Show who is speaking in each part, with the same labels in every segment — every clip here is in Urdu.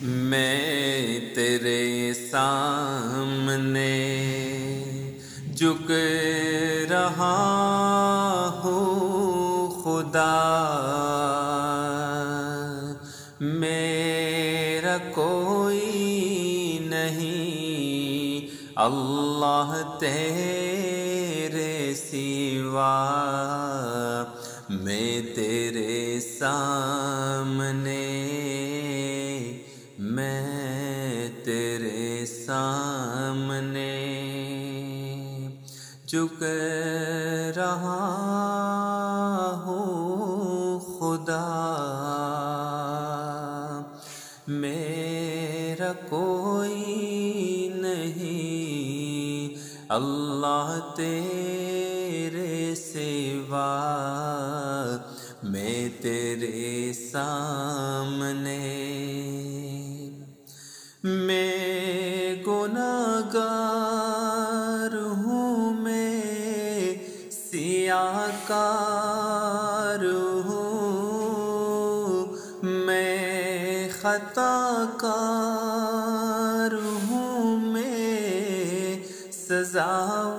Speaker 1: میں تیرے سامنے جھک رہا ہوں خدا، میرا کوئی نہیں اللہ تیرے سوا، میں تیرے سامنے تیرے سامنے جھک رہا ہوں خدا، میرا کوئی نہیں اللہ تیرے سوا، میں تیرے سامنے میں گناہگار ہوں، میں سیاہ کار ہوں، میں خطا کار ہوں، میں سزاوار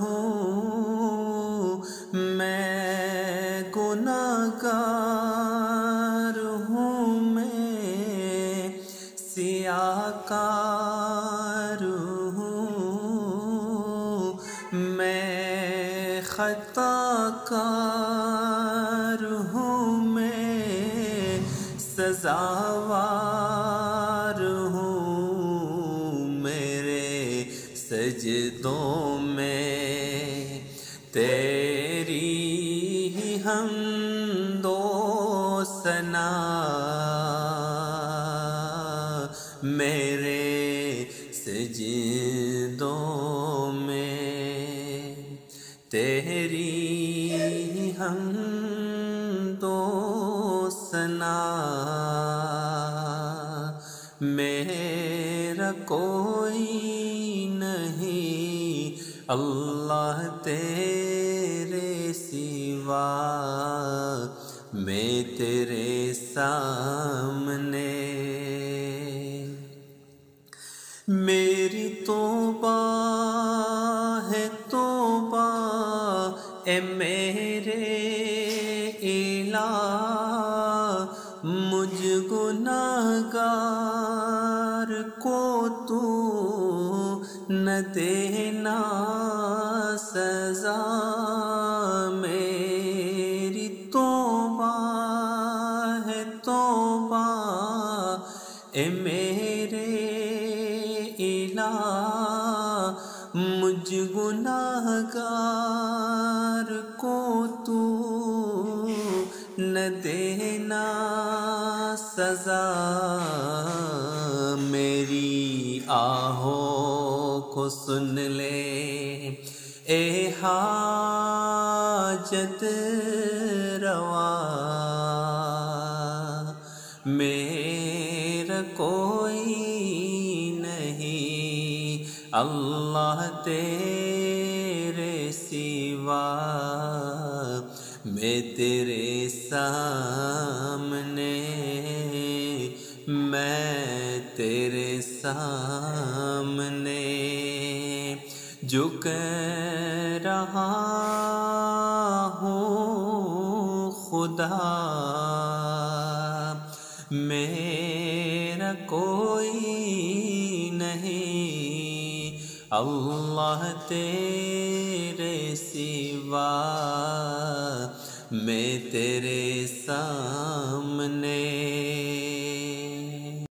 Speaker 1: ہوں، میں گناہگار ہوں، سیاہ کار ہوں، میں خطا کار ہوں، میں سزاوار ہوں، میرے سجدوں میں تیری ہی حمد و ثنا، میرے سجدوں میں تیری حمد و ثنا، میرا کوئی نہیں اللہ تیرے سوا، میں تیرے سامنے میری توبہ ہے توبہ اے میرے الہ، مجھ گناہگار کو تو نہ دینا سزا، میری توبہ ہے توبہ اے میرے الہ، مجھ گناہگار کو تو نہ دینا سزا، میری آہوں کو سن لے اے حاجت روا، میرا کوئی نہیں اللہ تیرے سوا، میں تیرے سامنے میں تیرے سامنے جھک رہا ہوں خدا، میرا کوئی نہیں اللہ تیرے سوا، میں تیرے سامنے